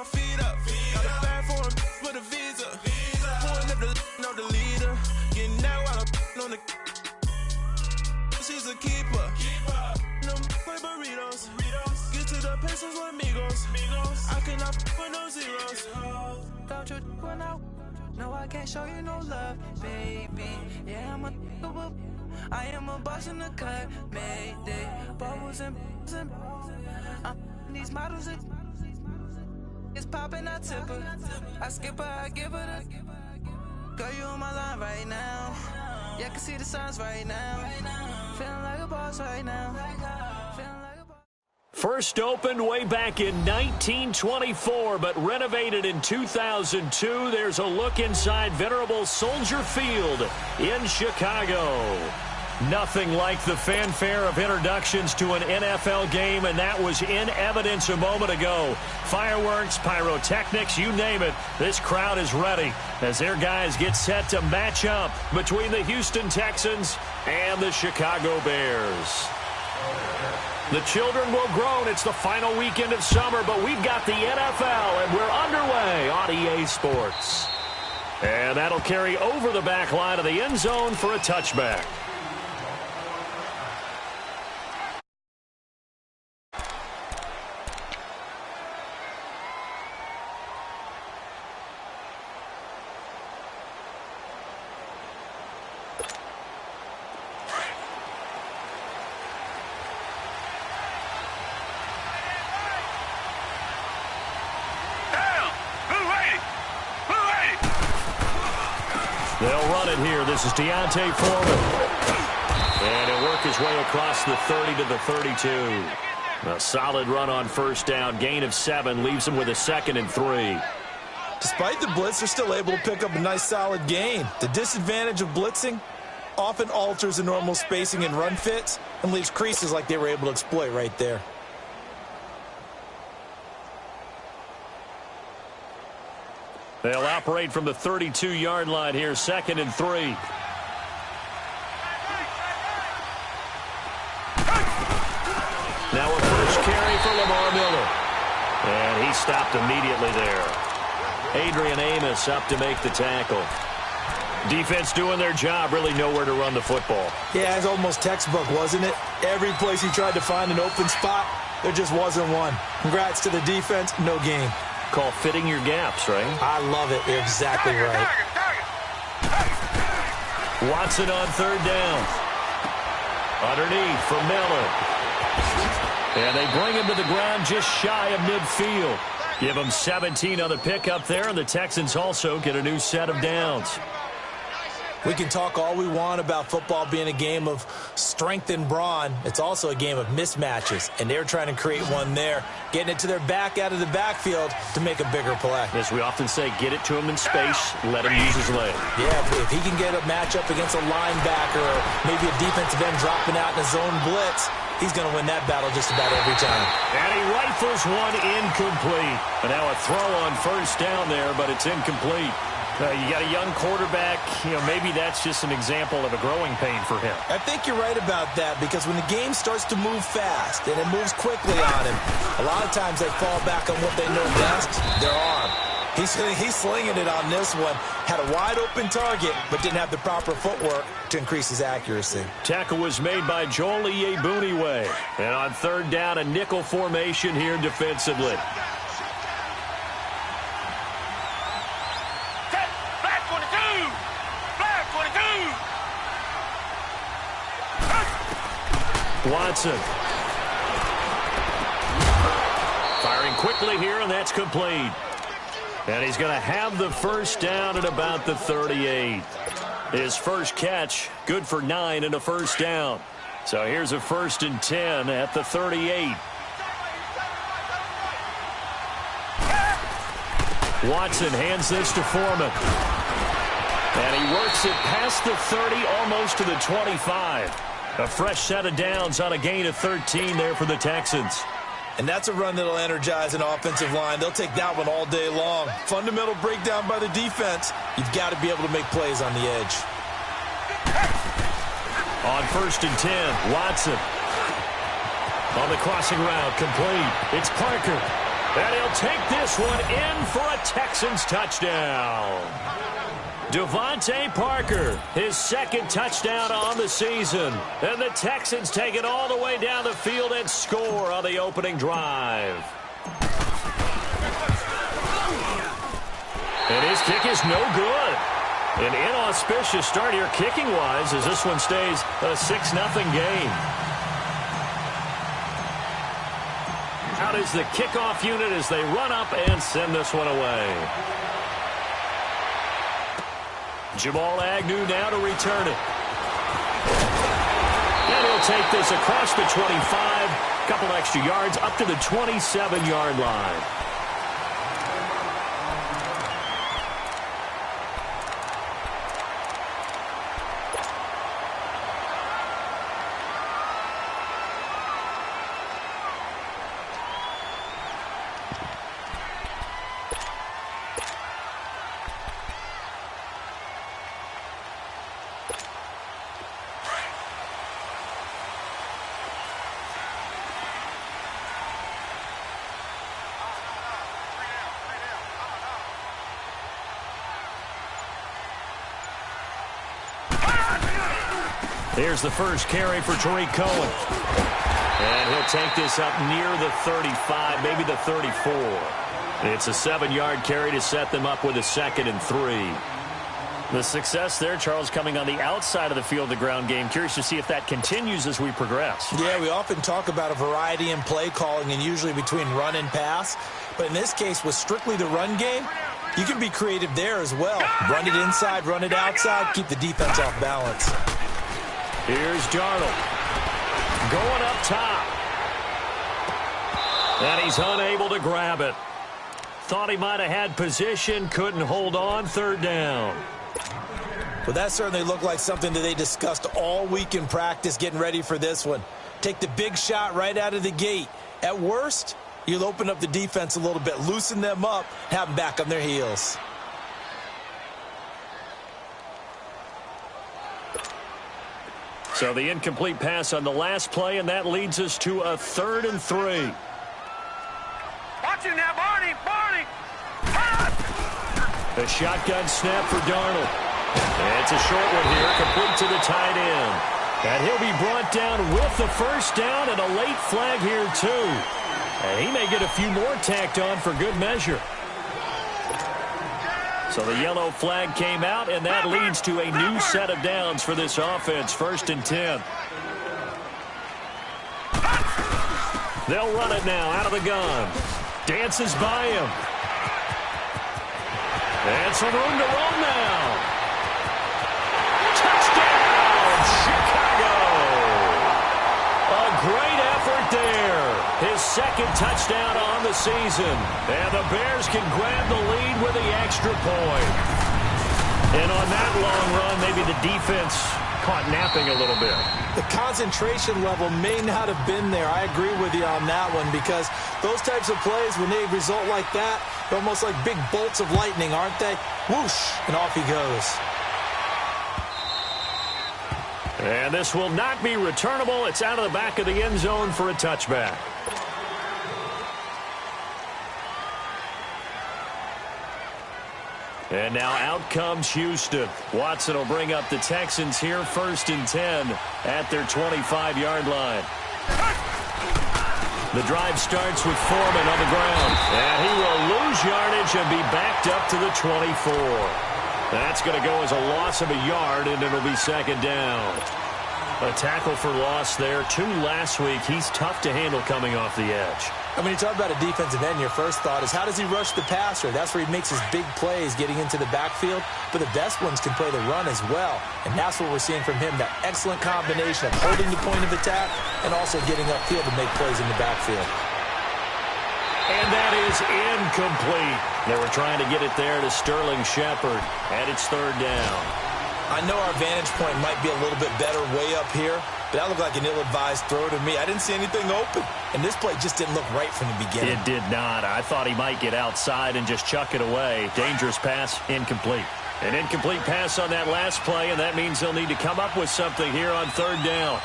my feet up. Got a bag for him with a visa. Pulling up the leader. Getting that while I'm on the. She's a keeper. No play burritos. Get to the pesos with amigos. I cannot with no zeros. Don't you run out? No, I can't show you no love, baby. Yeah, I am a boss in the cut, mayday. Bubbles and these models are it's popping, I tip her. I skip her, I give her the girl, you on my line right now. Yeah, I can see the signs right now. Feeling like a boss right now. First opened way back in 1924, but renovated in 2002. There's a look inside venerable Soldier Field in Chicago. Nothing like the fanfare of introductions to an NFL game, and that was in evidence a moment ago. Fireworks, pyrotechnics, you name it. This crowd is ready as their guys get set to match up between the Houston Texans and the Chicago Bears. The children will groan. It's the final weekend of summer, but we've got the NFL, and we're underway on EA Sports. And that'll carry over the back line of the end zone for a touchback. They'll run it here. This is Deontay Foreman. And he'll work his way across the 30 to the 32. A solid run on first down. Gain of 7 leaves him with a 2nd and 3. Despite the blitz, they're still able to pick up a nice solid gain. The disadvantage of blitzing often alters the normal spacing and run fits and leaves creases like they were able to exploit right there. They'll operate from the 32-yard line here, 2nd and 3. Now a first carry for Lamar Miller. And he stopped immediately there. Adrian Amos up to make the tackle. Defense doing their job, really nowhere to run the football. Yeah, it's almost textbook, wasn't it? Every place he tried to find an open spot, there just wasn't one. Congrats to the defense, no gain. Call fitting your gaps, right? I love it. You're exactly right. Watson on third down. Underneath for Miller. And they bring him to the ground just shy of midfield. Give him 17 on the pickup there, and the Texans also get a new set of downs. We can talk all we want about football being a game of strength and brawn. It's also a game of mismatches, and they're trying to create one there, getting it to their back out of the backfield to make a bigger play. As we often say, get it to him in space, let him use his leg. Yeah, if he can get a matchup against a linebacker or maybe a defensive end dropping out in a zone blitz, he's going to win that battle just about every time. And he rifles one incomplete. And now a throw on first down there, but it's incomplete. You got a young quarterback, maybe that's just an example of a growing pain for him. I think you're right about that, because when the game starts to move fast and it moves quickly on him, a lot of times they fall back on what they know best, their arm. He's slinging it on this one. Had a wide-open target, but didn't have the proper footwork to increase his accuracy. Tackle was made by Joel Iyiegbuniwe. And on third down, a nickel formation here defensively. Watson. Firing quickly here, and that's complete. And he's going to have the first down at about the 38. His first catch, good for 9 and a first down. So here's a 1st and 10 at the 38. Watson hands this to Foreman. And he works it past the 30, almost to the 25. A fresh set of downs on a gain of 13 there for the Texans. And that's a run that'll energize an offensive line. They'll take that one all day long. Fundamental breakdown by the defense. You've got to be able to make plays on the edge. On 1st and 10, Watson. On the crossing route, complete. It's Parker. And he'll take this one in for a Texans touchdown. Devontae Parker, his second touchdown on the season. And the Texans take it all the way down the field and score on the opening drive. And his kick is no good. An inauspicious start here kicking-wise as this one stays a 6-0 game. Out is the kickoff unit as they run up and send this one away. Jamal Agnew now to return it. And he'll take this across the 25. Couple extra yards up to the 27-yard line. Here's the first carry for Tariq Cohen. And he'll take this up near the 35, maybe the 34. It's a 7-yard carry to set them up with a 2nd and 3. The success there, Charles, coming on the outside of the field, the ground game. Curious to see if that continues as we progress. Yeah, we often talk about a variety in play calling and usually between run and pass. But in this case, with strictly the run game, you can be creative there as well. Run it inside, run it outside, keep the defense off balance. Here's Darnold. Going up top. And he's unable to grab it. Thought he might have had position, couldn't hold on, 3rd down. Well, that certainly looked like something that they discussed all week in practice getting ready for this one. Take the big shot right out of the gate. At worst, you'll open up the defense a little bit, loosen them up, have them back on their heels. So the incomplete pass on the last play, and that leads us to a 3rd and 3. Watch him now, Barney! Barney! A shotgun snap for Darnold. And it's a short one here, complete to the tight end. And he'll be brought down with the first down and a late flag here, too. And he may get a few more tacked on for good measure. So the yellow flag came out, and that leads to a new set of downs for this offense, 1st and 10. They'll run it now out of the gun. Dances by him. And some room to roam now. Touchdown, Chicago! A great effort there. His 2nd touchdown on the season. And the Bears can grab the lead with the extra point. And on that long run, maybe the defense caught napping a little bit. The concentration level may not have been there. I agree with you on that one because those types of plays, when they result like that, they're almost like big bolts of lightning, aren't they? Whoosh, and off he goes. And this will not be returnable. It's out of the back of the end zone for a touchback. And now out comes Houston. Watson will bring up the Texans here, 1st and 10 at their 25-yard line. The drive starts with Foreman on the ground. And he will lose yardage and be backed up to the 24. That's going to go as a loss of a yard, and it'll be 2nd down. A tackle for loss there. 2 last week. He's tough to handle coming off the edge. And when you talk about a defensive end, your first thought is how does he rush the passer? That's where he makes his big plays getting into the backfield. But the best ones can play the run as well. And that's what we're seeing from him, that excellent combination of holding the point of attack and also getting upfield to make plays in the backfield. And that is incomplete. They were trying to get it there to Sterling Shepard. And it's 3rd down. I know our vantage point might be a little bit better way up here, but that looked like an ill-advised throw to me. I didn't see anything open, and this play just didn't look right from the beginning. It did not. I thought he might get outside and just chuck it away. Dangerous pass, incomplete. An incomplete pass on that last play, and that means they'll need to come up with something here on 3rd down.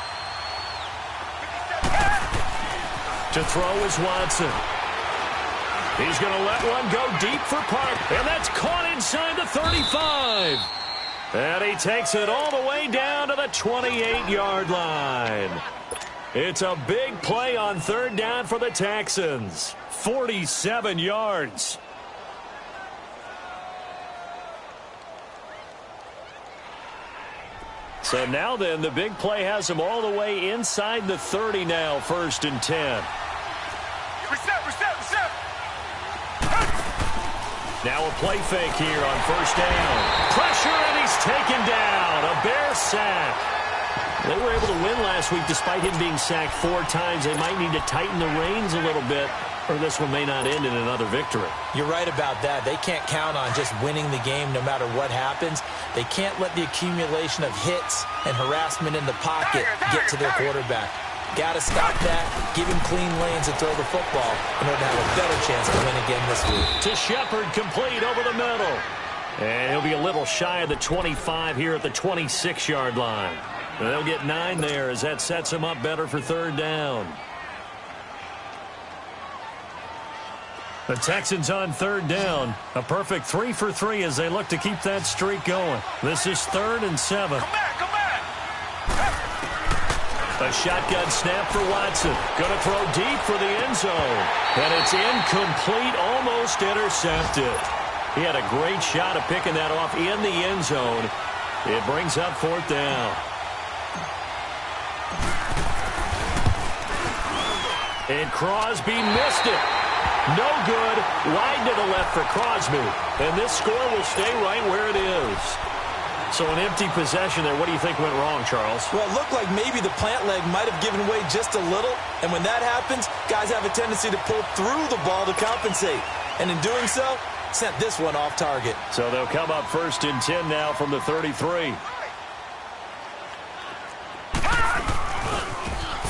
To throw is Watson. He's going to let one go deep for Park, and that's caught inside the 35. And he takes it all the way down to the 28-yard line. It's a big play on third down for the Texans. 47 yards. So now then, the big play has him all the way inside the 30 now, 1st and 10. Reset. Now a play fake here on 1st down. Pressure, and he's taken down. A Bear sack. They were able to win last week despite him being sacked 4 times. They might need to tighten the reins a little bit, or this one may not end in another victory. You're right about that. They can't count on just winning the game no matter what happens. They can't let the accumulation of hits and harassment in the pocket get to their quarterback. Got to stop that, give him clean lanes and throw the football in order to have a better chance to win again this week. To Shepard, complete over the middle. And he'll be a little shy of the 25 here at the 26-yard line. And they'll get 9 there as that sets him up better for 3rd down. The Texans on 3rd down. A perfect 3 for 3 as they look to keep that streak going. This is 3rd and 7. Come back. A shotgun snap for Watson. Going to throw deep for the end zone. And it's incomplete, almost intercepted. He had a great shot of picking that off in the end zone. It brings up 4th down. And Crosby missed it. No good. Wide to the left for Crosby. And this score will stay right where it is. So an empty possession there. What do you think went wrong, Charles? Well, it looked like maybe the plant leg might have given way just a little. And when that happens, guys have a tendency to pull through the ball to compensate. And in doing so, sent this one off target. So they'll come up 1st and 10 now from the 33.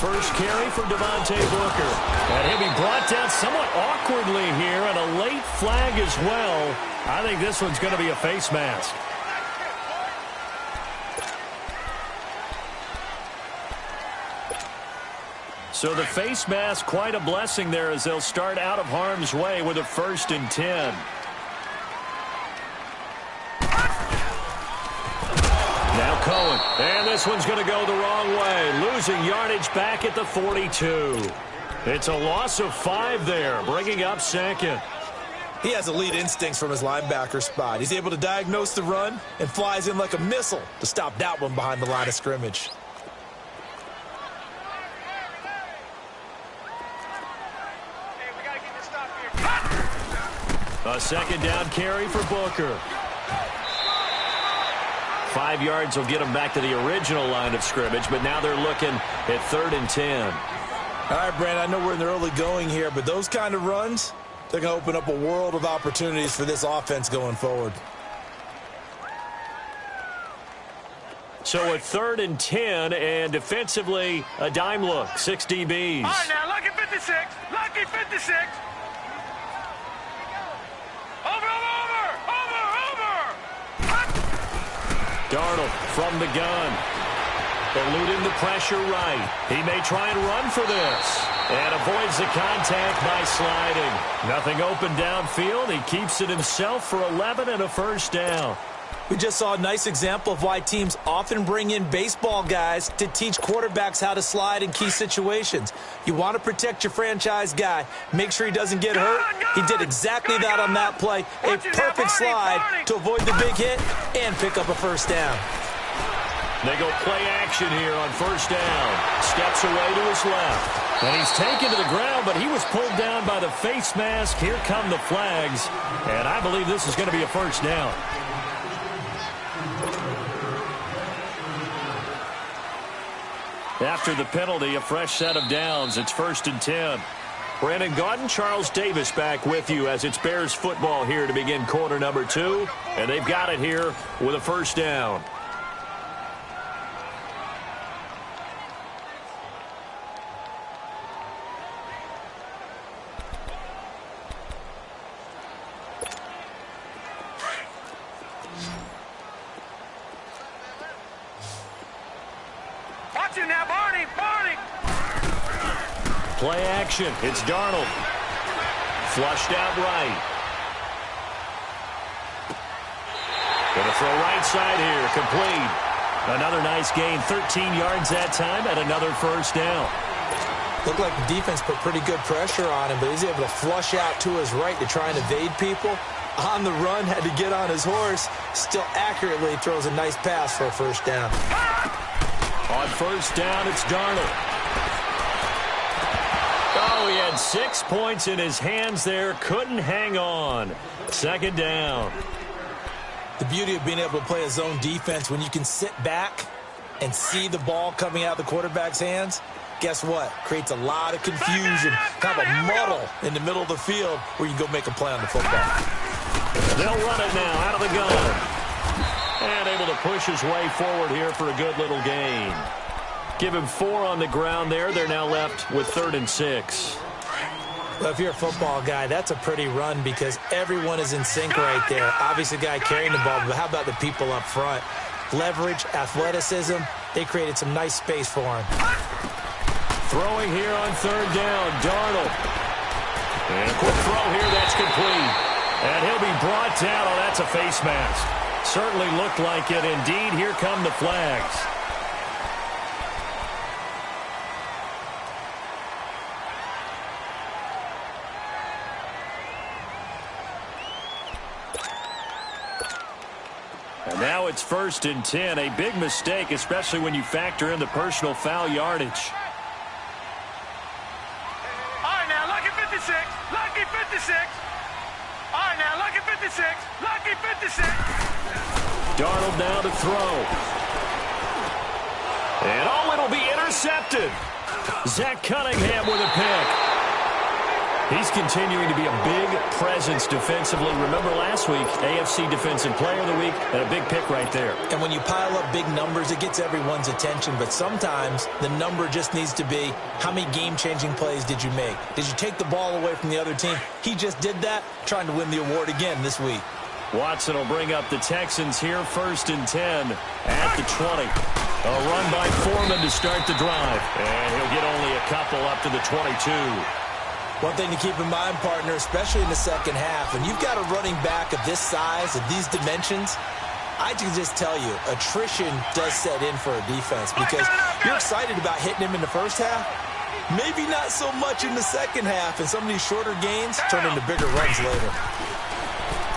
First carry for Devontae Booker. And he'll be brought down somewhat awkwardly here, and a late flag as well. I think this one's going to be a face mask. So the face mask, quite a blessing there as they'll start out of harm's way with a 1st and 10. Now Cohen, and this one's going to go the wrong way, losing yardage back at the 42. It's a loss of 5 there, bringing up 2nd. He has elite instincts from his linebacker spot. He's able to diagnose the run and flies in like a missile to stop that one behind the line of scrimmage. A 2nd down carry for Booker. 5 yards will get them back to the original line of scrimmage, but now they're looking at 3rd and 10. All right, Brand, I know we're in the early going here, but those kind of runs, they're going to open up a world of opportunities for this offense going forward. So a 3rd and 10, and defensively, a dime look, 6 DBs. All right, now, lucky 56. Lucky 56. Darnold from the gun. Eluding the pressure right. He may try and run for this. And avoids the contact by sliding. Nothing open downfield. He keeps it himself for 11 and a 1st down. We just saw a nice example of why teams often bring in baseball guys to teach quarterbacks how to slide in key situations. You want to protect your franchise guy. Make sure he doesn't get hurt. He did exactly that on that play. A perfect slide to avoid the big hit and pick up a 1st down. They go play action here on 1st down. Steps away to his left. And he's taken to the ground, but he was pulled down by the face mask. Here come the flags. And I believe this is going to be a 1st down. After the penalty, a fresh set of downs. It's 1st and 10. Brandon Gaudin, Charles Davis back with you as it's Bears football here to begin quarter number 2. And they've got it here with a 1st down. Now, Barney. Play action. It's Darnold. Flushed out right. Going to throw right side here. Complete. Another nice gain. 13 yards that time and another first down. Looked like the defense put pretty good pressure on him, but he's able to flush out to his right to try and evade people. On the run, had to get on his horse. Still accurately throws a nice pass for a first down. On first down, it's Darnold. Oh, he had 6 points in his hands there. Couldn't hang on. Second down. The beauty of being able to play a zone defense when you can sit back and see the ball coming out of the quarterback's hands, guess what? Creates a lot of confusion, kind of a muddle in the middle of the field where you can go make a play on the football. They'll run it now out of the gun. And able to push his way forward here for a good little gain. Give him 4 on the ground there. They're now left with 3rd and 6. Well, if you're a football guy, that's a pretty run because everyone is in sync right there. Obviously, the guy carrying the ball, but how about the people up front? Leverage, athleticism, they created some nice space for him. Throwing here on 3rd down, Darnold. And a quick throw here, that's complete. And he'll be brought down. Oh, that's a face mask. Certainly looked like it. Indeed, here come the flags. And now it's 1st and 10. A big mistake, especially when you factor in the personal foul yardage. All right, now, lucky 56. Lucky 56. All right, now, lucky 56. Lucky 56. Darnold now to throw. And oh, it'll be intercepted. Zach Cunningham with a pick. He's continuing to be a big presence defensively. Remember last week, AFC Defensive Player of the Week, and a big pick right there. And when you pile up big numbers, it gets everyone's attention. But sometimes the number just needs to be, how many game-changing plays did you make? Did you take the ball away from the other team? He just did that, trying to win the award again this week. Watson will bring up the Texans here, 1st and 10 at the 20. A run by Foreman to start the drive. And he'll get only a couple up to the 22. One thing to keep in mind, partner, especially in the second half, when you've got a running back of this size, of these dimensions, I can just tell you, attrition does set in for a defense because you're excited about hitting him in the first half, maybe not so much in the second half, and some of these shorter gains turn into bigger runs later.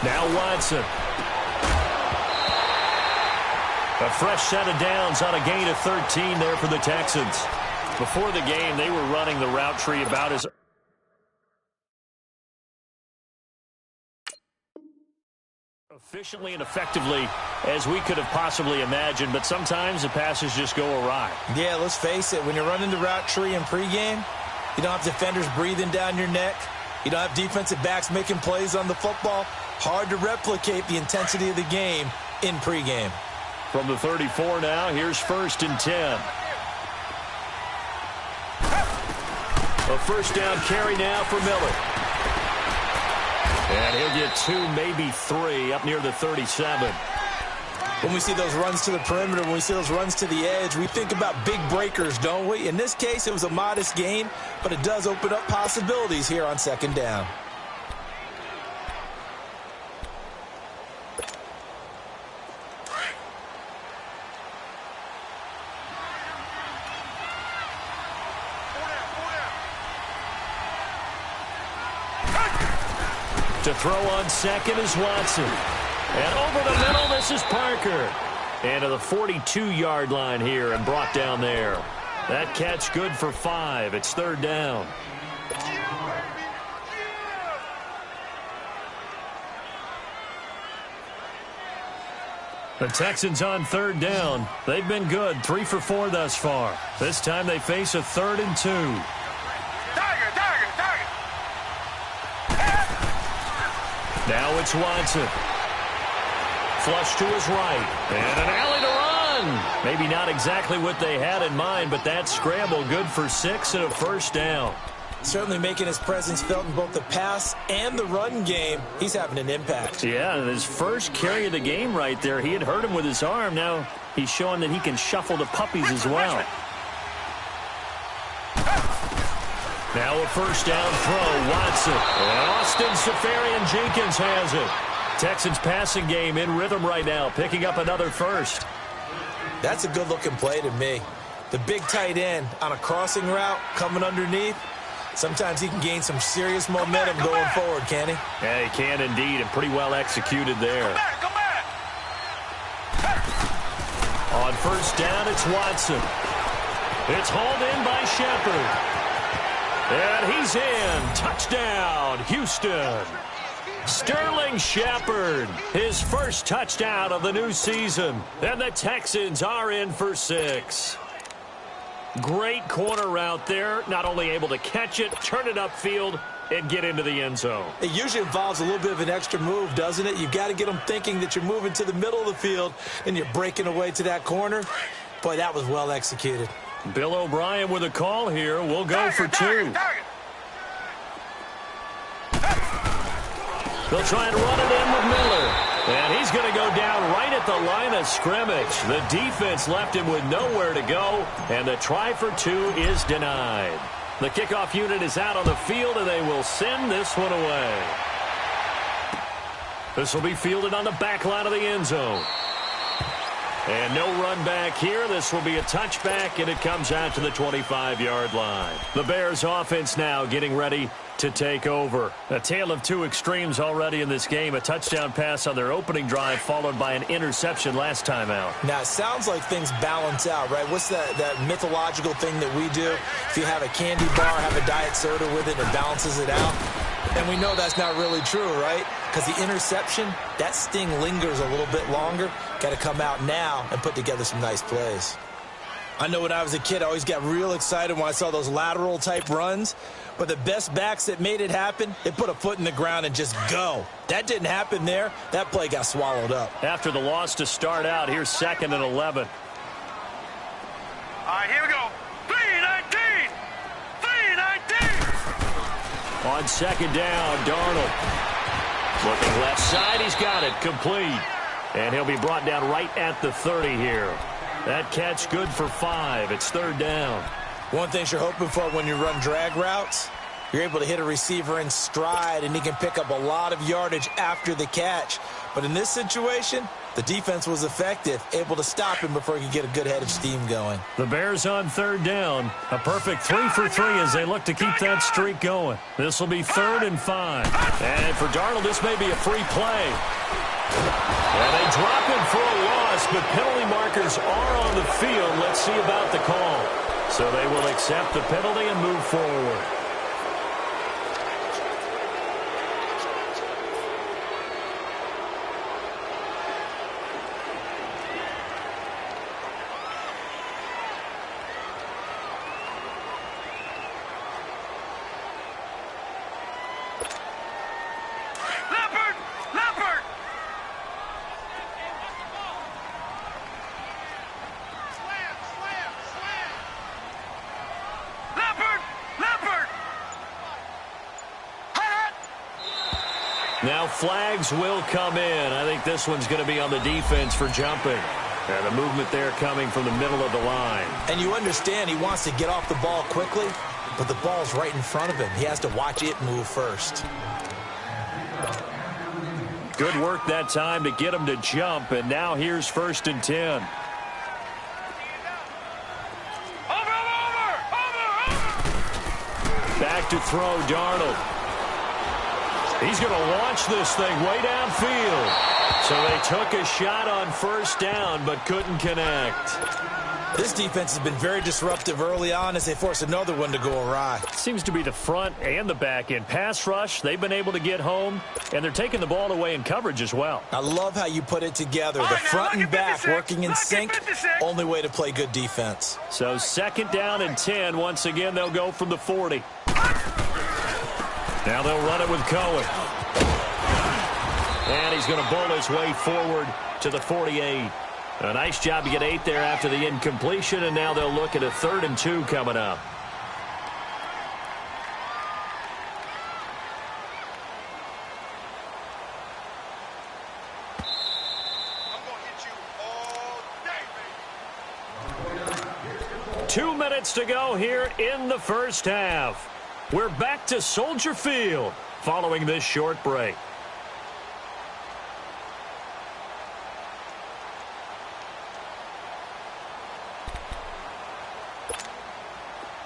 Now Watson. A fresh set of downs on a gain of 13 there for the Texans. Before the game, they were running the route tree about as efficiently and effectively as we could have possibly imagined, but sometimes the passes just go awry. Yeah, let's face it. When you're running the route tree in pregame, you don't have defenders breathing down your neck. You don't have defensive backs making plays on the football. Hard to replicate the intensity of the game in pregame. From the 34 now, here's 1st and 10. A first down carry now for Miller. And he'll get 2, maybe 3 up near the 37. When we see those runs to the perimeter, when we see those runs to the edge, we think about big breakers, don't we? In this case, it was a modest gain, but it does open up possibilities here on 2nd down. To throw on 2nd is Watson. And over the middle, this is Parker. And to the 42-yard line here and brought down there. That catch good for 5. It's 3rd down. The Texans on 3rd down. They've been good, 3 for 4 thus far. This time they face a 3rd and 2. Now it's Watson. Flush to his right. And an alley to run. Maybe not exactly what they had in mind, but that scramble good for 6 and a first down. Certainly making his presence felt in both the pass and the run game. He's having an impact. Yeah, and his first carry of the game right there, he had hurt him with his arm. Now he's showing that he can shuffle the puppies as well. Now a first down throw, Watson. And Austin Safarian-Jenkins has it. Texans passing game in rhythm right now, picking up another first. That's a good-looking play to me. The big tight end on a crossing route coming underneath. Sometimes he can gain some serious momentum going forward, can he? Yeah, he can indeed, and pretty well executed there. Come back. On first down, it's Watson. It's hauled in by Shepard. And he's in. Touchdown, Houston. Sterling Shepard, his first touchdown of the new season. And the Texans are in for 6. Great corner route there. Not only able to catch it, turn it upfield, and get into the end zone. It usually involves a little bit of an extra move, doesn't it? You've got to get them thinking that you're moving to the middle of the field and you're breaking away to that corner. Boy, that was well executed. Bill O'Brien with a call here. We'll go for 2. They'll try and run it in with Miller. And he's going to go down right at the line of scrimmage. The defense left him with nowhere to go, and the try for 2 is denied. The kickoff unit is out on the field, and they will send this one away. This will be fielded on the back line of the end zone. And no run back here. This will be a touchback, and it comes out to the 25-yard line. The Bears offense now getting ready to take over. A tale of 2 extremes already in this game. A touchdown pass on their opening drive followed by an interception last time out. Now, it sounds like things balance out, right? What's that mythological thing that we do? If you have a candy bar, have a diet soda with it, it balances it out. And we know that's not really true, right? Because the interception, that sting lingers a little bit longer. Got to come out now and put together some nice plays. I know when I was a kid, I always got real excited when I saw those lateral-type runs. But the best backs that made it happen, they put a foot in the ground and just go. That didn't happen there. That play got swallowed up. After the loss to start out, here's 2nd and 11. All right, here we go. 3-19. 3-19. On 2nd down, Darnold. Looking left side, he's got it. Complete. And he'll be brought down right at the 30 here. That catch good for 5. It's 3rd down. One thing you're hoping for when you run drag routes, you're able to hit a receiver in stride, and he can pick up a lot of yardage after the catch. But in this situation, the defense was effective, able to stop him before he could get a good head of steam going. The Bears on 3rd down. A perfect 3 for 3 as they look to keep that streak going. This will be 3rd and 5. And for Darnold, this may be a free play. And they drop him for a loss, but penalty markers are on the field. Let's see about the call. So they will accept the penalty and move forward. Now flags will come in. I think this one's going to be on the defense for jumping. And the movement there coming from the middle of the line. And you understand he wants to get off the ball quickly, but the ball's right in front of him. He has to watch it move first. Good work that time to get him to jump, and now here's 1st and 10. Back to throw, Darnold. He's going to launch this thing way downfield. So they took a shot on 1st down, but couldn't connect. This defense has been very disruptive early on as they force another one to go awry. Seems to be the front and the back end. Pass rush, they've been able to get home, and they're taking the ball away in coverage as well. I love how you put it together. The front and back working in sync, only way to play good defense. So 2nd down and 10. Once again, they'll go from the 40. Now they'll run it with Cohen. And he's going to bowl his way forward to the 48. A nice job to get 8 there after the incompletion, and now they'll look at a 3rd and 2 coming up. I'm going to hit you all day, baby. 2 minutes to go here in the first half. We're back to Soldier Field following this short break.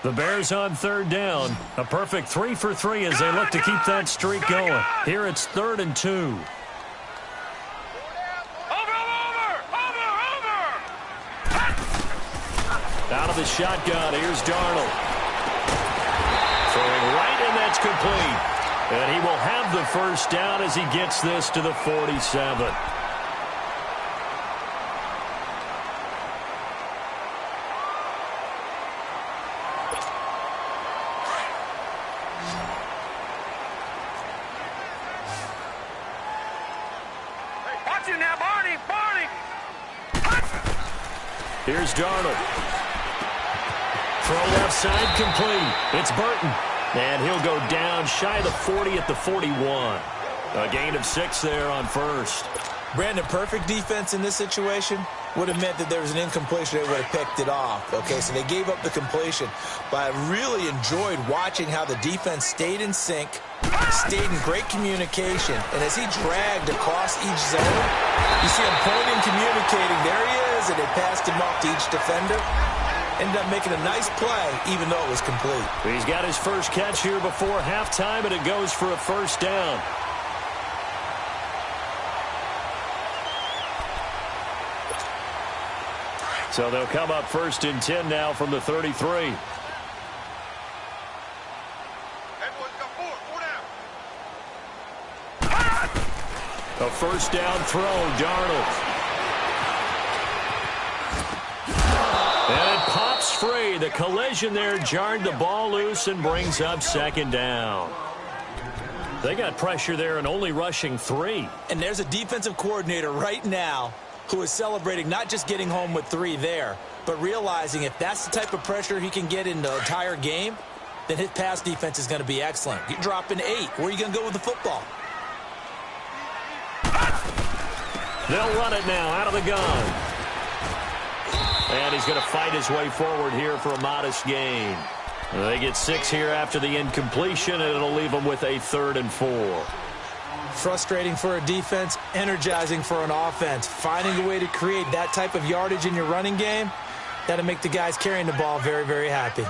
The Bears on third down. A perfect 3 for 3 as they look to keep that streak going. Here it's 3rd and 2. Over! Out of the shotgun, here's Darnold. Throwing right, and that's complete. And he will have the first down as he gets this to the 47. Watch it now, Barney! Here's Darnold. Throw left side complete. It's Burton. And he'll go down shy of the 40 at the 41. A gain of 6 there on first. Brandon, perfect defense in this situation would have meant that there was an incompletion. They would have picked it off. Okay, so they gave up the completion. But I really enjoyed watching how the defense stayed in sync, stayed in great communication. And as he dragged across each zone, you see him pointing, communicating. There he is, and they passed him off to each defender. Ended up making a nice play, even though it was complete. He's got his first catch here before halftime, and it goes for a first down. So they'll come up 1st and 10 now from the 33. A first down throw, Darnold. And it pops free. The collision there jarred the ball loose and brings up 2nd down. They got pressure there and only rushing 3. And there's a defensive coordinator right now who is celebrating not just getting home with 3 there, but realizing if that's the type of pressure he can get in the entire game, then his pass defense is going to be excellent. You're dropping 8. Where are you going to go with the football? They'll run it now out of the gun. And he's going to fight his way forward here for a modest gain. They get 6 here after the incompletion, and it'll leave them with a 3rd and 4. Frustrating for a defense, energizing for an offense. Finding a way to create that type of yardage in your running game, that'll make the guys carrying the ball very, very happy.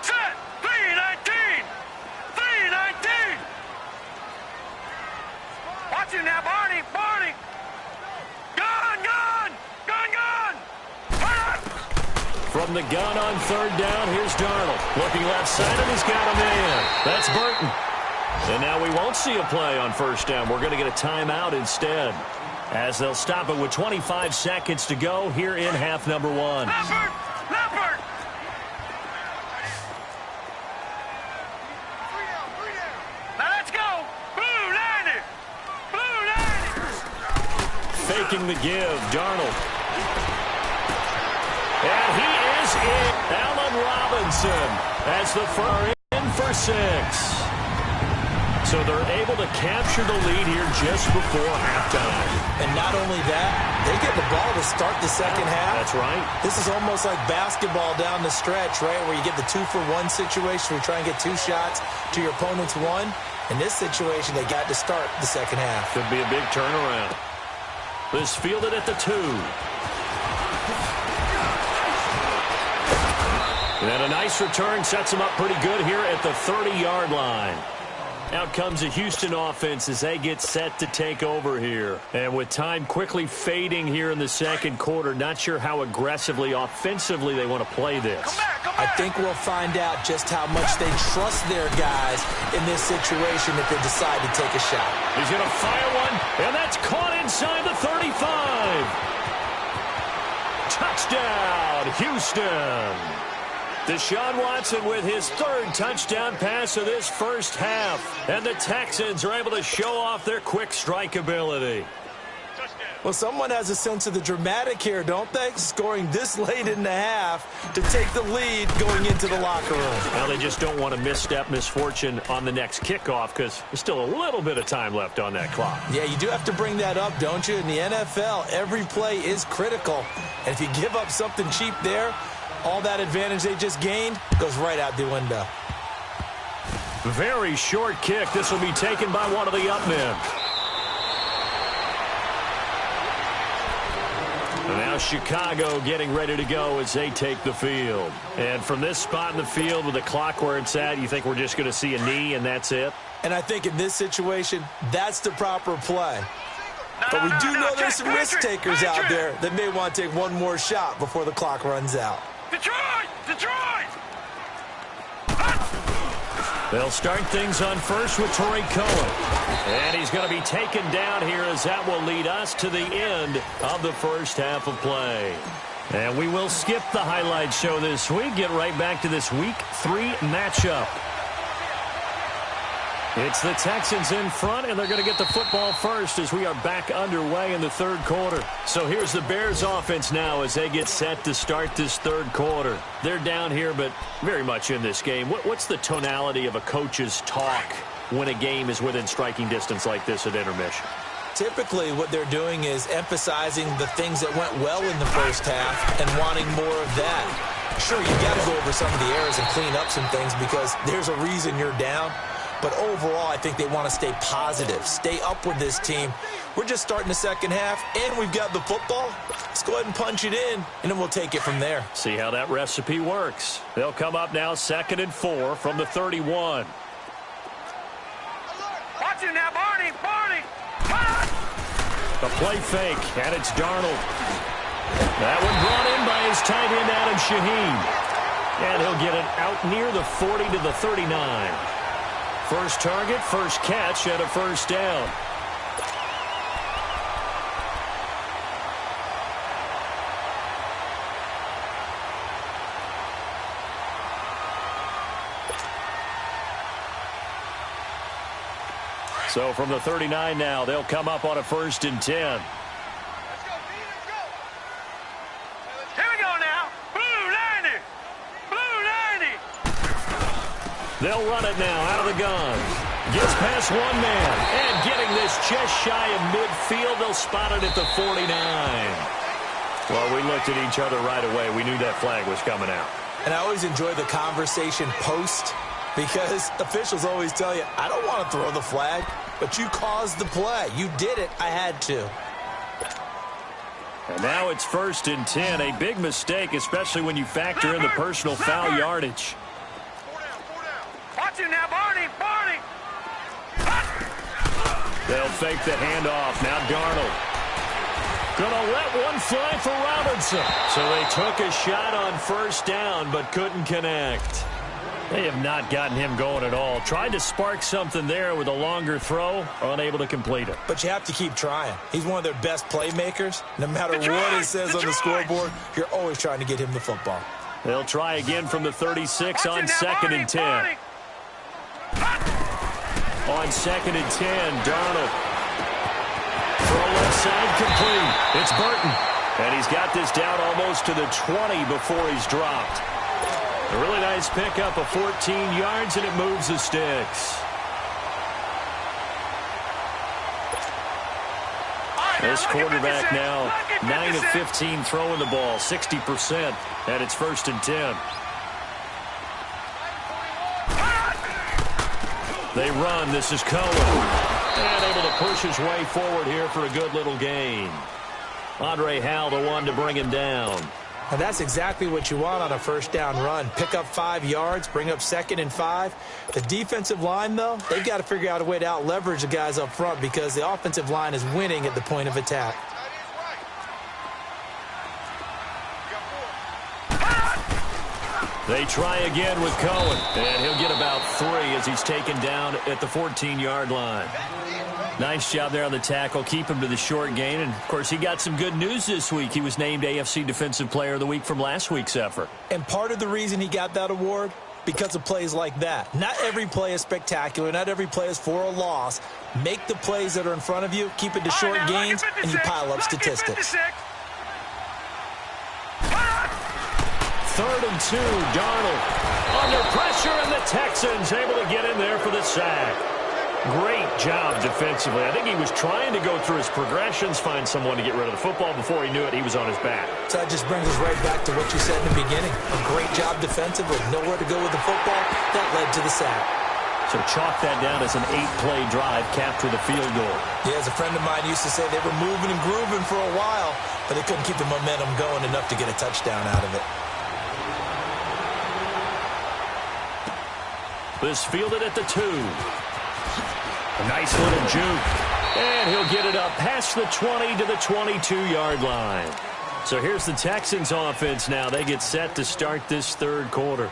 Set! 3-19! 3-19! Watch it now, Barney! Gun! From the gun on 3rd down, here's Darnold. Looking left side, and he's got a man. That's Burton. And now we won't see a play on 1st down. We're going to get a timeout instead, as they'll stop it with 25 seconds to go here in half number 1. Leopard! Now let's go! Blue 90! Faking the give, Darnold. And he is in. Allen Robinson as the first in for 6. So they're able to capture the lead here just before halftime. And not only that, they get the ball to start the second half. That's right. This is almost like basketball down the stretch, right, where you get the 2-for-1 situation where you try and get 2 shots to your opponent's 1. In this situation, they got to start the second half. Could be a big turnaround. This fielded at the 2. And a nice return sets them up pretty good here at the 30-yard line. Out comes the Houston offense as they get set to take over here. And with time quickly fading here in the second quarter, not sure how aggressively, offensively they want to play this. Come back. I think we'll find out just how much they trust their guys in this situation if they decide to take a shot. He's going to fire one, and that's caught inside the 35. Touchdown, Houston. Deshaun Watson with his 3rd touchdown pass of this first half. And the Texans are able to show off their quick strike ability. Well, someone has a sense of the dramatic here, don't they? Scoring this late in the half to take the lead going into the locker room. Now they just don't want to misstep misfortune on the next kickoff because there's still a little bit of time left on that clock. Yeah, you do have to bring that up, don't you? In the NFL, every play is critical. And if you give up something cheap there, all that advantage they just gained goes right out the window. Very short kick. This will be taken by one of the up men. And now Chicago getting ready to go as they take the field. And from this spot in the field with the clock where it's at, you think we're just going to see a knee and that's it? And I think in this situation, that's the proper play. But we do know there's some risk takers out there that may want to take one more shot before the clock runs out. Detroit! Detroit! They'll start things on first with Torrey Cohen. And he's going to be taken down here as that will lead us to the end of the first half of play. And we will skip the highlight show this week. Get right back to this Week 3 matchup. It's the Texans in front, and they're going to get the football first as we are back underway in the third quarter. So here's the Bears offense now as they get set to start this third quarter. They're down here, but very much in this game. What's the tonality of a coach's talk when a game is within striking distance like this at intermission? Typically, what they're doing is emphasizing the things that went well in the first half and wanting more of that. Sure, you got to go over some of the errors and clean up some things because there's a reason you're down. But overall, I think they want to stay positive, stay up with this team. We're just starting the second half, and we've got the football. Let's go ahead and punch it in, and then we'll take it from there. See how that recipe works. They'll come up now 2nd and 4 from the 31. Watch it now, Barney! Barney! A play fake, and it's Darnold. That one brought in by his tight end, Adam Shaheen. And he'll get it out near the 40 to the 39. First target, first catch, and a first down. So from the 39 now, they'll come up on a 1st and 10. They'll run it now out of the gun. Gets past one man. And getting this just shy of midfield. They'll spot it at the 49. Well, we looked at each other right away. We knew that flag was coming out. And I always enjoy the conversation post because officials always tell you, I don't want to throw the flag, but you caused the play. You did it. I had to. And now it's 1st and 10. A big mistake, especially when you factor in the personal foul yardage. Watch it now, Barney! Barney! They'll fake the handoff. Now Darnold. Gonna let one fly for Robinson. So they took a shot on 1st down, but couldn't connect. They have not gotten him going at all. Tried to spark something there with a longer throw, unable to complete it. But you have to keep trying. He's one of their best playmakers. No matter what it says on the scoreboard, you're always trying to get him the football. They'll try again from the 36 on 2nd and 10. On 2nd and 10, Darnold. Throw left side complete. It's Burton. And he's got this down almost to the 20 before he's dropped. A really nice pickup of 14 yards, and it moves the sticks. This quarterback now 9 of 15 throwing the ball, 60%, and it's 1st and 10. They run. This is Cohen. And able to push his way forward here for a good little gain. Andre Howell, the one to bring him down. And that's exactly what you want on a 1st down run. Pick up 5 yards, bring up 2nd and 5. The defensive line, though, they've got to figure out a way to out-leverage the guys up front because the offensive line is winning at the point of attack. They try again with Cohen, and he'll get about 3 as he's taken down at the 14-yard line. Nice job there on the tackle. Keep him to the short gain. And, of course, he got some good news this week. He was named AFC Defensive Player of the Week from last week's effort. And part of the reason he got that award, because of plays like that. Not every play is spectacular. Not every play is for a loss. Make the plays that are in front of you, keep it to short gains, and you pile up statistics. 3rd and 2, Darnold under pressure, and the Texans able to get in there for the sack. Great job defensively. I think he was trying to go through his progressions, find someone to get rid of the football. Before he knew it, he was on his back. So that just brings us right back to what you said in the beginning. A great job defensively. Nowhere to go with the football. That led to the sack. So chalk that down as an 8-play drive, capped with a field goal. Yeah, as a friend of mine used to say, they were moving and grooving for a while, but they couldn't keep the momentum going enough to get a touchdown out of it. This fielded at the 2. A nice little juke. And he'll get it up past the 20 to the 22-yard line. So here's the Texans offense now. They get set to start this third quarter.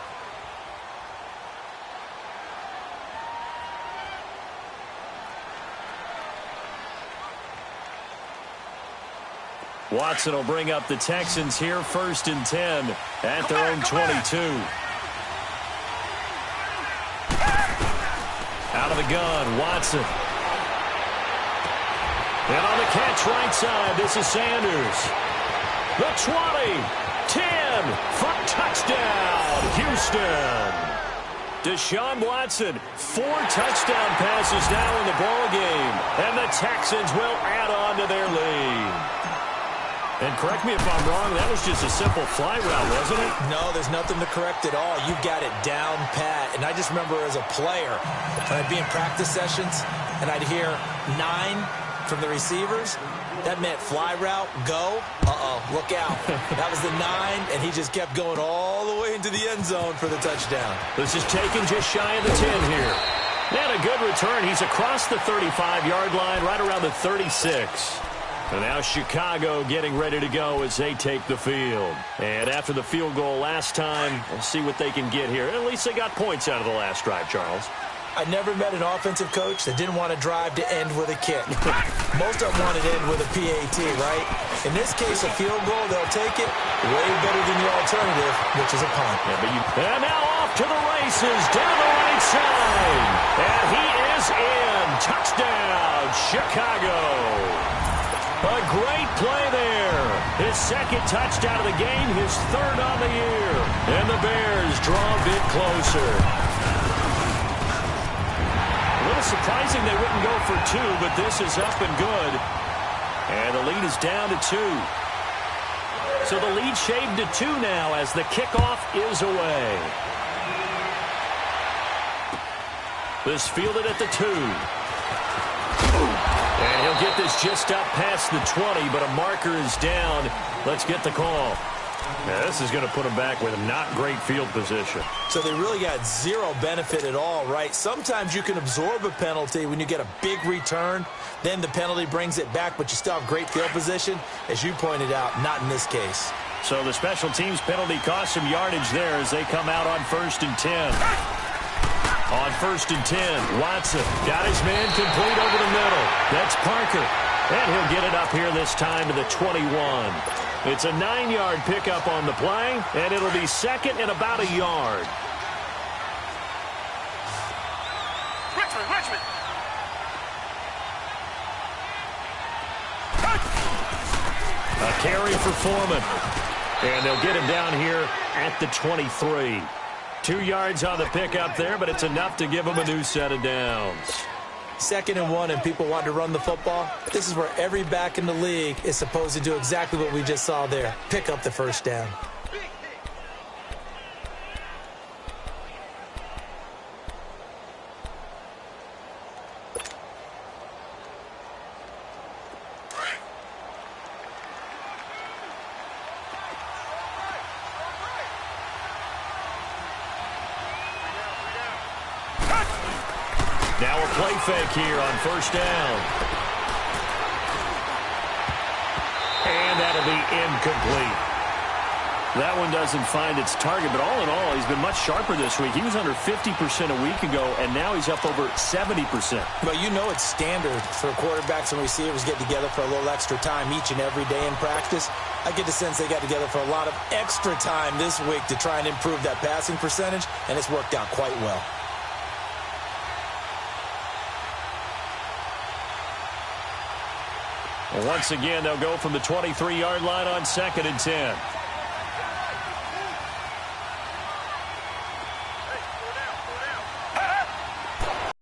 Watson will bring up the Texans here, 1st and 10 at their own 22. Out of the gun, Watson. And on the catch right side, this is Sanders. The 20, 10, for touchdown, Houston. Deshaun Watson, 4 touchdown passes now in the ball game, and the Texans will add on to their lead. And correct me if I'm wrong, that was just a simple fly route, wasn't it? No, there's nothing to correct at all. You've got it down pat. And I just remember as a player, when I'd be in practice sessions, and I'd hear 9 from the receivers, that meant fly route, go, look out. That was the 9, and he just kept going all the way into the end zone for the touchdown. This is taken just shy of the 10 here. And a good return. He's across the 35-yard line, right around the 36. And now Chicago getting ready to go as they take the field. And after the field goal last time, we'll see what they can get here. At least they got points out of the last drive, Charles. I never met an offensive coach that didn't want to drive to end with a kick. Most of them wanted to end with a PAT, right? In this case, a field goal, they'll take it way better than the alternative, which is a punt. Yeah, and now off to the races, down the right side. And he is in. Touchdown, Chicago. A great play there. His 2nd touchdown of the game, his 3rd on the year. And the Bears draw a bit closer. A little surprising they wouldn't go for 2, but this is up and good. And the lead is down to 2. So the lead shaved to 2 now as the kickoff is away. This fielded at the 2. And he'll get this just up past the 20, but a marker is down. Let's get the call. Now, this is going to put him back with a not great field position. So they really got 0 benefit at all, right? Sometimes you can absorb a penalty when you get a big return. Then the penalty brings it back, but you still have great field position. As you pointed out, not in this case. So the special teams penalty cost some yardage there as they come out on 1st and 10. On 1st and 10, Watson got his man complete over the middle. That's Parker. And he'll get it up here this time to the 21. It's a 9-yard pickup on the play, and it'll be 2nd and about a yard. Richmond. A carry for Foreman. And they'll get him down here at the 23. 2 yards on the pickup there, but it's enough to give him a new set of downs. 2nd and 1, and people want to run the football. This is where every back in the league is supposed to do exactly what we just saw there. Pick up the 1st down. Now a play fake here on 1st down. And that'll be incomplete. That one doesn't find its target, but all in all, he's been much sharper this week. He was under 50% a week ago, and now he's up over 70%. Well, you know it's standard for quarterbacks and receivers get together for a little extra time each and every day in practice. I get the sense they got together for a lot of extra time this week to try and improve that passing percentage, and it's worked out quite well. Well, once again, they'll go from the 23-yard line on 2nd and 10.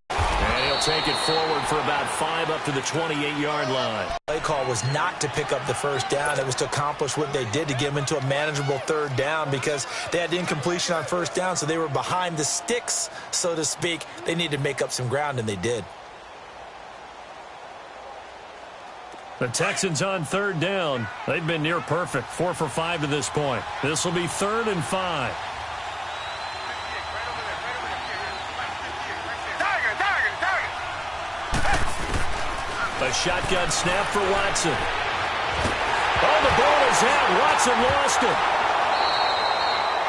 And he'll take it forward for about 5 up to the 28-yard line. Play call was not to pick up the first down. It was to accomplish what they did, to get them into a manageable third down, because they had incompletion on first down, so they were behind the sticks, so to speak. They needed to make up some ground, and they did. The Texans on third down. They've been near perfect, 4 for 5 to this point. This will be 3rd and 5. A shotgun snap for Watson. Oh, the ball is out. Watson lost it.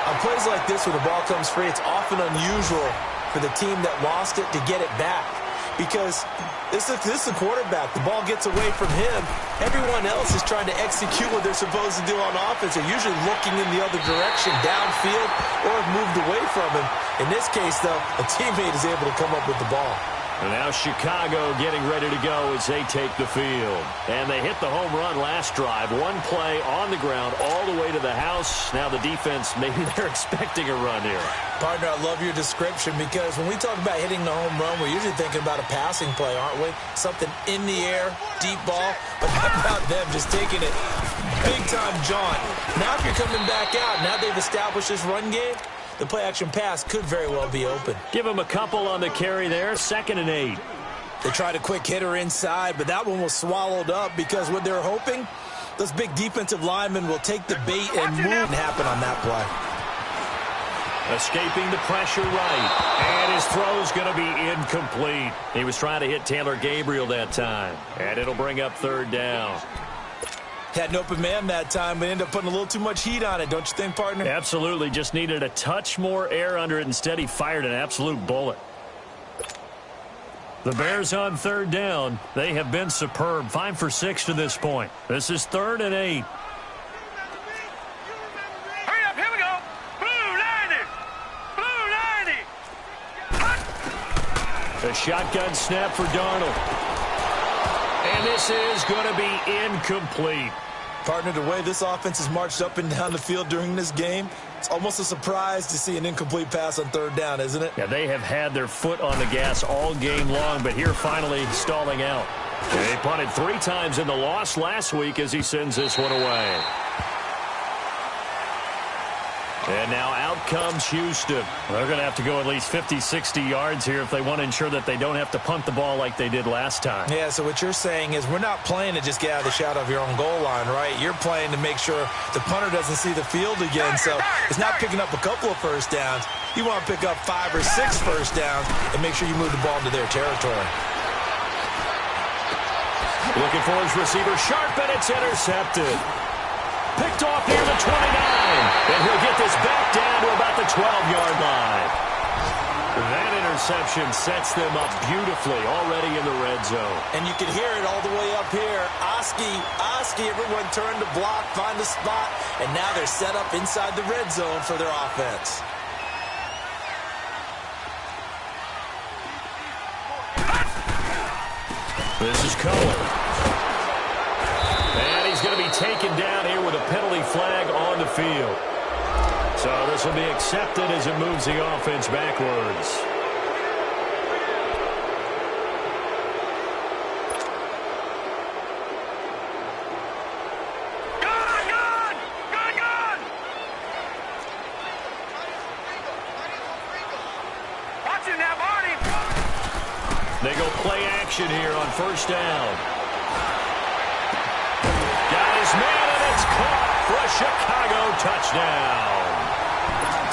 On plays like this where the ball comes free, it's often unusual for the team that lost it to get it back, because this is the quarterback. The ball gets away from him. Everyone else is trying to execute what they're supposed to do on offense. They're usually looking in the other direction, downfield, or have moved away from him. In this case, though, a teammate is able to come up with the ball. And now Chicago getting ready to go as they take the field. And they hit the home run last drive. One play on the ground all the way to the house. Now the defense, maybe they're expecting a run here. Partner, I love your description, because when we talk about hitting the home run, we're usually thinking about a passing play, aren't we? Something in the air, deep ball. But how about them just taking it big-time jaunt? Now if you're coming back out, now they've established this run game, the play-action pass could very well be open. Give him a couple on the carry there, 2nd and 8. They tried a quick hitter inside, but that one was swallowed up, because what they're hoping, those big defensive linemen will take the bait and move and happen on that play. Escaping the pressure right. And his throw's going to be incomplete. He was trying to hit Taylor Gabriel that time. And it'll bring up 3rd down. Had an open man that time, but ended up putting a little too much heat on it, don't you think, partner? Absolutely. Just needed a touch more air under it. Instead, he fired an absolute bullet. The Bears on 3rd down. They have been superb. 5 for 6 to this point. This is 3rd and 8. Hurry up, here we go. Blue 90. Blue 90. A shotgun snap for Darnold. And this is going to be incomplete. Partner, the way this offense has marched up and down the field during this game, it's almost a surprise to see an incomplete pass on 3rd down, isn't it? Yeah, they have had their foot on the gas all game long, but here finally stalling out. They punted 3 times in the loss last week as he sends this one away. And now out comes Houston. They're going to have to go at least 50, 60 yards here if they want to ensure that they don't have to punt the ball like they did last time. Yeah, so what you're saying is we're not playing to just get out of the shadow of your own goal line, right? You're playing to make sure the punter doesn't see the field again. So it's not picking up a couple of first downs. You want to pick up 5 or 6 first downs and make sure you move the ball into their territory. Looking for his receiver, sharp, and it's intercepted. Picked off near the 29. And he'll get this back down to about the 12-yard line. That interception sets them up beautifully already in the red zone. And you can hear it all the way up here. Oski, everyone turned to block, find a spot, and now they're set up inside the red zone for their offense. This is Cohen. And he's going to be taken down here with a penalty flag on the field. So this will be accepted as it moves the offense backwards. They go play action here on first down. Got his man, and it's caught for a Chicago touchdown.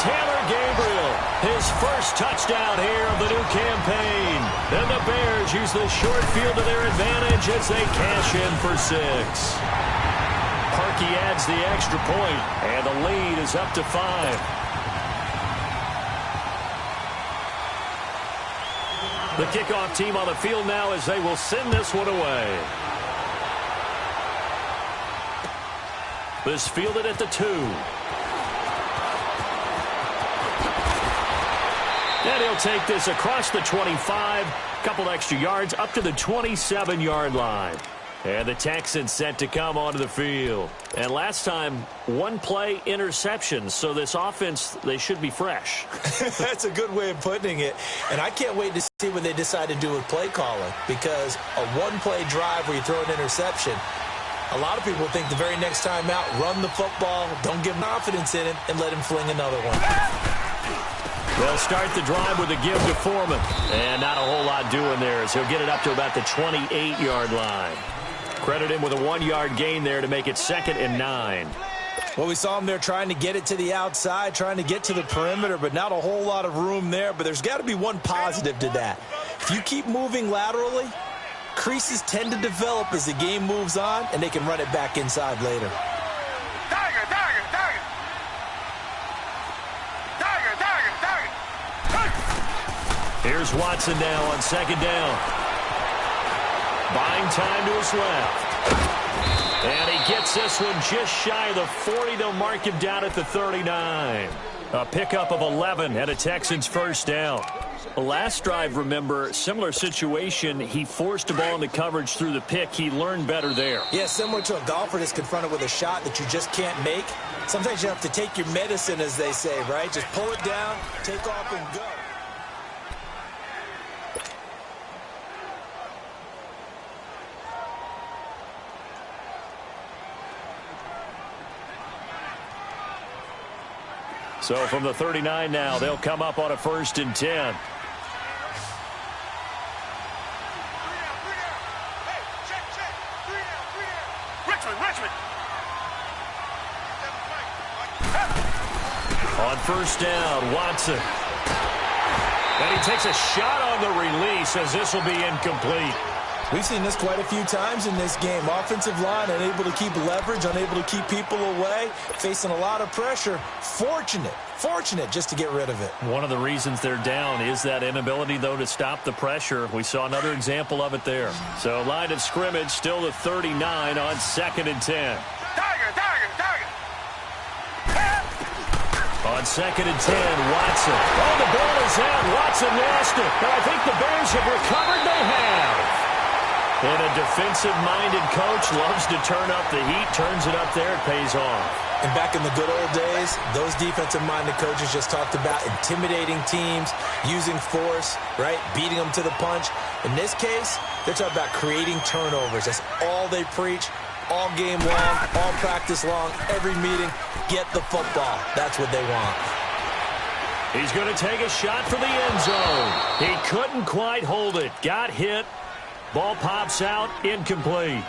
Taylor Gabriel, his first touchdown here of the new campaign. And the Bears use the short field to their advantage as they cash in for 6. Parkey adds the extra point, and the lead is up to 5. The kickoff team on the field now as they will send this one away. This fielded at the 2. And he'll take this across the 25. Couple extra yards up to the 27-yard line. And the Texans set to come onto the field. And last time, one-play interception. So this offense, they should be fresh. That's a good way of putting it. And I can't wait to see what they decide to do with play calling. Because a one-play drive where you throw an interception, a lot of people think the very next time out, run the football, don't give confidence in it, and let him fling another one. They'll start the drive with a give to Foreman. And not a whole lot doing there as he'll get it up to about the 28-yard line. Credit him with a 1-yard gain there to make it 2nd and 9. Well, we saw him there trying to get it to the outside, trying to get to the perimeter, but not a whole lot of room there. But there's got to be one positive to that. If you keep moving laterally, creases tend to develop as the game moves on, and they can run it back inside later. Tiger, tiger, tiger. Tiger, tiger, tiger. Here's Watson now on 2nd down. Buying time to his left. And he gets this one just shy of the 40. They'll mark him down at the 39. A pickup of 11 and a Texans first down. Last drive, remember, similar situation. He forced a ball into coverage through the pick. He learned better there. Yeah, similar to a golfer that's confronted with a shot that you just can't make. Sometimes you have to take your medicine, as they say, right? Just pull it down, take off, and go. So from the 39 now, they'll come up on a 1st and 10. Richmond. On 1st down, Watson. And he takes a shot on the release as this will be incomplete. We've seen this quite a few times in this game. Offensive line unable to keep leverage, unable to keep people away, facing a lot of pressure. Fortunate just to get rid of it. One of the reasons they're down is that inability, though, to stop the pressure. We saw another example of it there. So line of scrimmage, still the 39 on 2nd and 10. Tiger. On 2nd and 10, Watson. Oh, the ball is out. Watson lost it. And I think the Bears have recovered. They have. And a defensive-minded coach loves to turn up the heat, turns it up there, it pays off. And back in the good old days, those defensive-minded coaches just talked about intimidating teams, using force, right, beating them to the punch. In this case, they're talking about creating turnovers. That's all they preach, all game long, all practice long, every meeting. Get the football. That's what they want. He's going to take a shot for the end zone. He couldn't quite hold it. Got hit. Ball pops out, incomplete.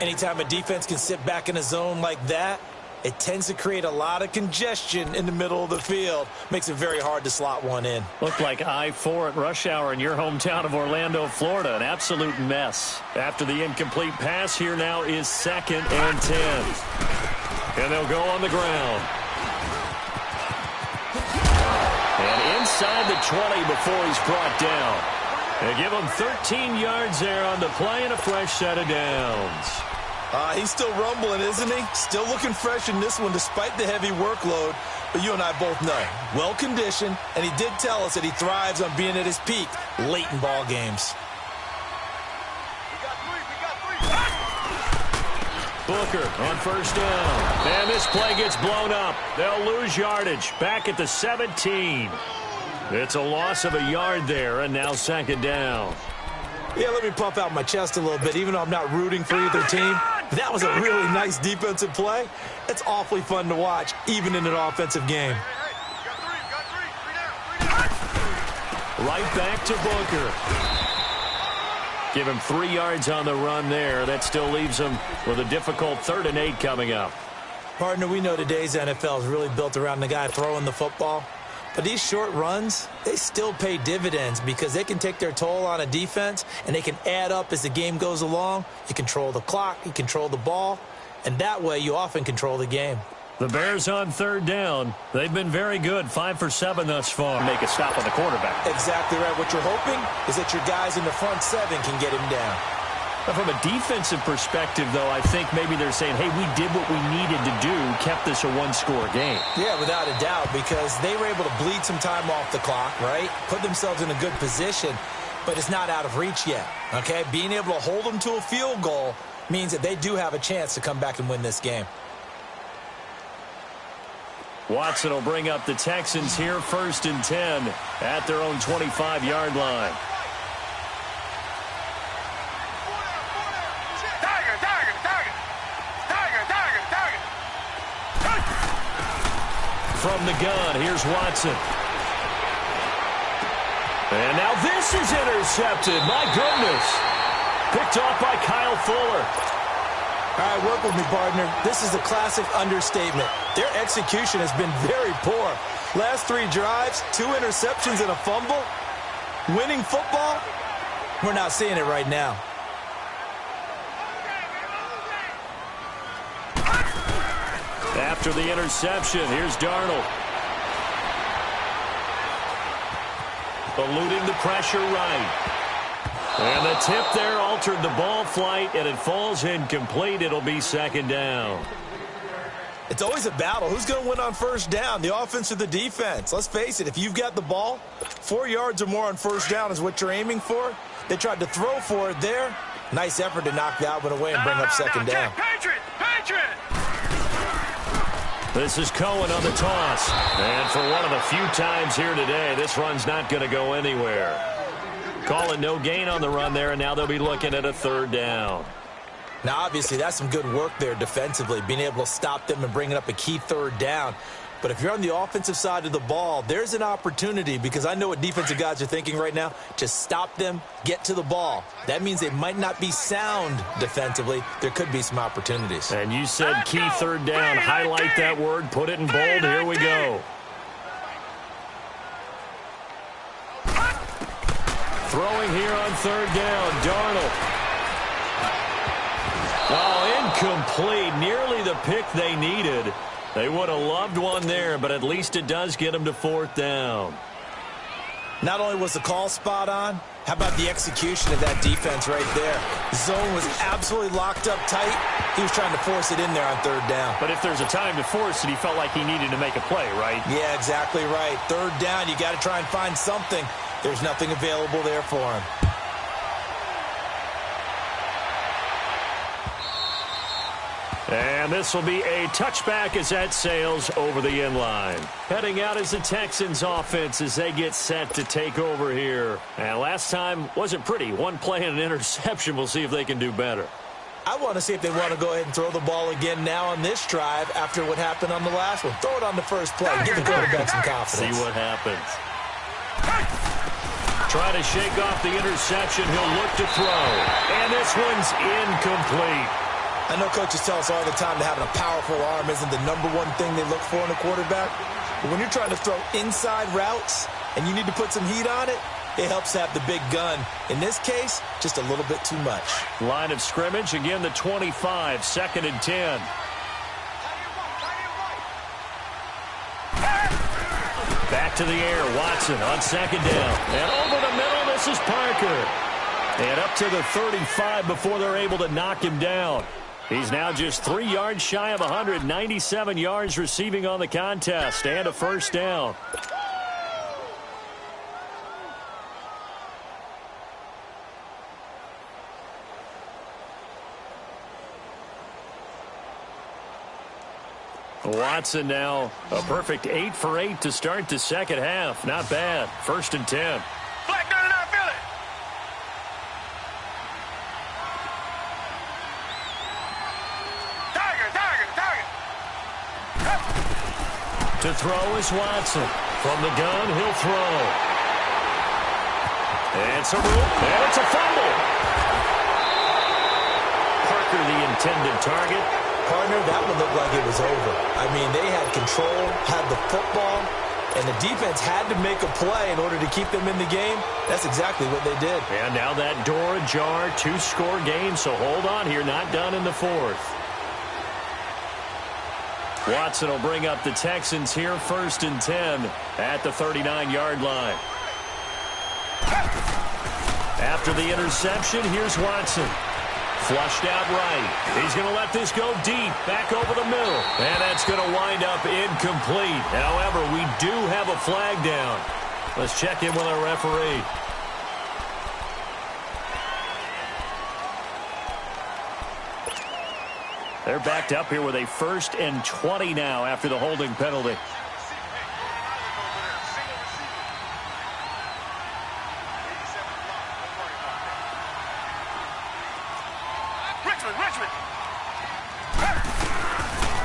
Anytime a defense can sit back in a zone like that, it tends to create a lot of congestion in the middle of the field. Makes it very hard to slot one in. Looked like I-4 at rush hour in your hometown of Orlando, Florida. An absolute mess. After the incomplete pass, here now is 2nd and 10. And they'll go on the ground. And inside the 20 before he's brought down. They give him 13 yards there on the play and a fresh set of downs. He's still rumbling, isn't he? Still looking fresh in this one despite the heavy workload. But you and I both know, well-conditioned, and he did tell us that he thrives on being at his peak late in ball games. Booker on 1st down. And this play gets blown up. They'll lose yardage. Back at the 17. It's a loss of a yard there, and now 2nd down. Yeah, let me puff out my chest a little bit, even though I'm not rooting for either team. That was a really nice defensive play. It's awfully fun to watch, even in an offensive game. Right back to Booker. Give him 3 yards on the run there. That still leaves him with a difficult 3rd and 8 coming up. Partner, we know today's NFL is really built around the guy throwing the football. But these short runs, they still pay dividends because they can take their toll on a defense and they can add up as the game goes along. You control the clock, you control the ball, and that way you often control the game. The Bears on 3rd down. They've been very good, 5 for 7 thus far. Make a stop on the quarterback. Exactly right. What you're hoping is that your guys in the front 7 can get him down. Now, from a defensive perspective, though, I think maybe they're saying, hey, we did what we needed to do, kept this a one-score game. Yeah, without a doubt, because they were able to bleed some time off the clock, right? Put themselves in a good position. but it's not out of reach yet, okay? Being able to hold them to a field goal means that they do have a chance to come back and win this game. Watson will bring up the Texans here, 1st and 10 at their own 25-yard line. From the gun, here's Watson. And now this is intercepted. My goodness. Picked off by Kyle Fuller. All right, work with me, partner. This is a classic understatement. Their execution has been very poor. Last 3 drives, 2 interceptions and a fumble. Winning football? We're not seeing it right now. After the interception, here's Darnold. Eluding the pressure right. And the tip there altered the ball flight, and it falls incomplete. It'll be 2nd down. It's always a battle. Who's going to win on 1st down, the offense or the defense? Let's face it, if you've got the ball, 4 yards or more on 1st down is what you're aiming for. They tried to throw for it there. Nice effort to knock that one away and bring up 2nd down. Patriot! This is Cohen on the toss. And for one of the few times here today, this run's not going to go anywhere. Call it no gain on the run there, and now they'll be looking at a 3rd down. Now, obviously, that's some good work there defensively, being able to stop them and bringing up a key 3rd down. But if you're on the offensive side of the ball, there's an opportunity, because I know what defensive guys are thinking right now, to stop them, get to the ball. That means they might not be sound defensively. There could be some opportunities. And you said key 3rd down. Highlight that word. Put it in bold. Here we go. Throwing here on 3rd down. Darnold. Oh, incomplete. Nearly the pick they needed. They would have loved one there, but at least it does get them to 4th down. Not only was the call spot on, how about the execution of that defense right there? Zone was absolutely locked up tight. He was trying to force it in there on 3rd down. But if there's a time to force it, he felt like he needed to make a play, right? Yeah, exactly right. 3rd down, you got to try and find something. There's nothing available there for him. And this will be a touchback as that sails over the end line. Heading out is the Texans offense as they get set to take over here. And last time wasn't pretty. 1 play and an interception. We'll see if they can do better. I want to see if they want to go ahead and throw the ball again now on this drive after what happened on the last one. Throw it on the first play. Give the quarterback some confidence. See what happens. Try to shake off the interception. He'll look to throw. And this one's incomplete. I know coaches tell us all the time that having a powerful arm isn't the #1 thing they look for in a quarterback. But when you're trying to throw inside routes and you need to put some heat on it, it helps have the big gun. In this case, just a little bit too much. Line of scrimmage, again the 25, 2nd and 10. Back to the air, Watson on 2nd down. And over the middle, this is Parker. And up to the 35 before they're able to knock him down. He's now just 3 yards shy of 197 yards receiving on the contest and a 1st down. Watson now a perfect 8 for 8 to start the 2nd half. Not bad. 1st and 10. Flag down and out, Philly. To throw is Watson. From the gun, he'll throw. And it's a root, and it's a fumble. Parker, the intended target. Partner, that one looked like it was over. I mean, they had control, had the football, and the defense had to make a play in order to keep them in the game. That's exactly what they did. And now that door ajar, 2-score game, so hold on here, not done in the 4th. Watson will bring up the Texans here, 1st and 10 at the 39-yard line. After the interception, here's Watson. Flushed out right. He's going to let this go deep, back over the middle. And that's going to wind up incomplete. However, we do have a flag down. Let's check in with our referee. They're backed up here with a 1st and 20 now after the holding penalty.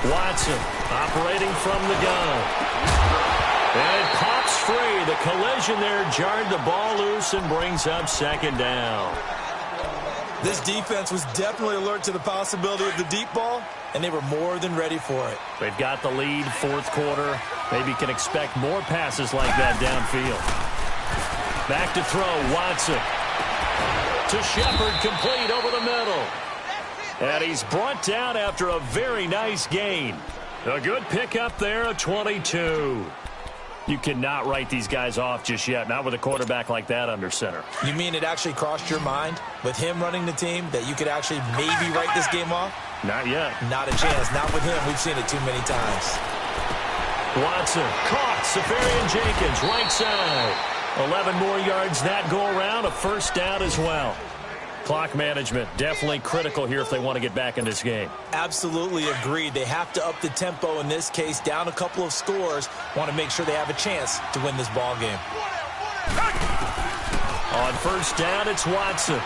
Watson operating from the gun. And it pops free. The collision there jarred the ball loose and brings up 2nd down. This defense was definitely alert to the possibility of the deep ball, and they were more than ready for it. They've got the lead, 4th quarter. Maybe can expect more passes like that downfield. Back to throw, Watson. To Shepard, complete over the middle. And he's brought down after a very nice gain. A good pickup there, a 22. You cannot write these guys off just yet, not with a quarterback like that under center. You mean it actually crossed your mind, with him running the team, that you could actually maybe write this game off? Not yet. Not a chance. Not with him. We've seen it too many times. Watson caught. Safarian Jenkins, right side. 11 more yards that go around, a 1st down as well. Clock management, definitely critical here if they want to get back in this game. Absolutely agreed. They have to up the tempo in this case, down a couple of scores. Want to make sure they have a chance to win this ball game. On 1st down, it's Watson.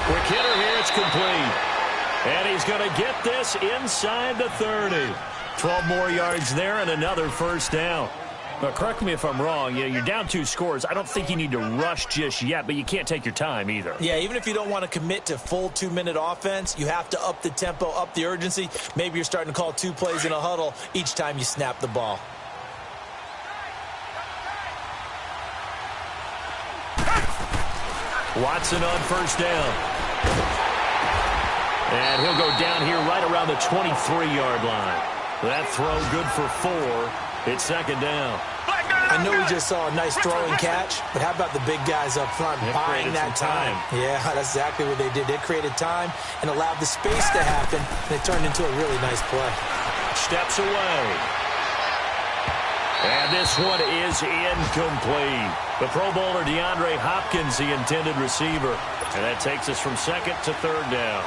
Quick hitter here, it's complete. And he's going to get this inside the 30. 12 more yards there and another 1st down. But correct me if I'm wrong. You're down 2 scores. I don't think you need to rush just yet, but you can't take your time either. Yeah, even if you don't want to commit to full 2-minute offense, you have to up the tempo, up the urgency. Maybe you're starting to call 2 plays in a huddle each time you snap the ball. Watson on 1st down. And he'll go down here right around the 23-yard line. That throw good for 4. It's 2nd down. I know we just saw a nice throwing catch, but how about the big guys up front buying that time? Yeah, that's exactly what they did. They created time and allowed the space to happen, and it turned into a really nice play. Steps away. And this one is incomplete. The Pro Bowler DeAndre Hopkins, the intended receiver. And that takes us from 2nd to 3rd down.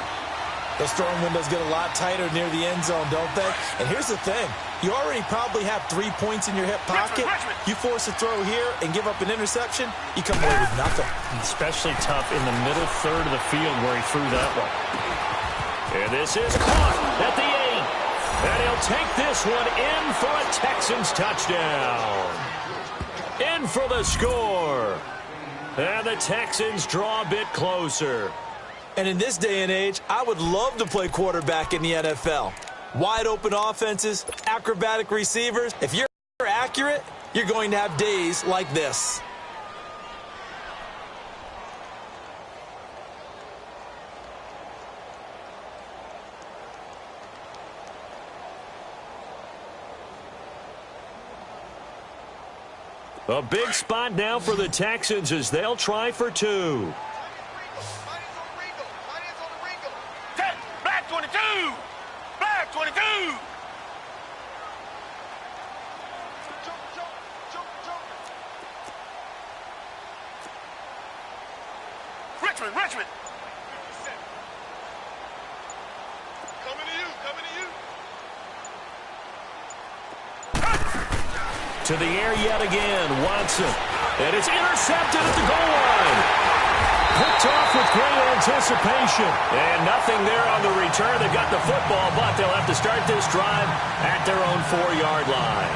Those throwing windows get a lot tighter near the end zone, don't they? And here's the thing. You already probably have 3 points in your hip pocket. You force a throw here and give up an interception, you come away with nothing. Especially tough in the middle 3rd of the field where he threw that one. And this is caught at the 8. And he'll take this one in for a Texans touchdown. In for the score. And the Texans draw a bit closer. And in this day and age, I would love to play quarterback in the NFL. Wide open offenses, acrobatic receivers. If you're accurate, you're going to have days like this. A big spot now for the Texans as they'll try for 2. Black 22! Black 22! Richmond! Coming to you! To the air yet again, Watson. And it's intercepted at the goal line. Picked off with great anticipation. And nothing there on the return. They got the football, but they'll have to start this drive at their own 4-yard line.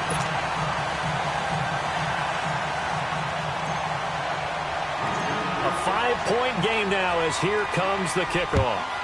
A 5-point game now as here comes the kickoff.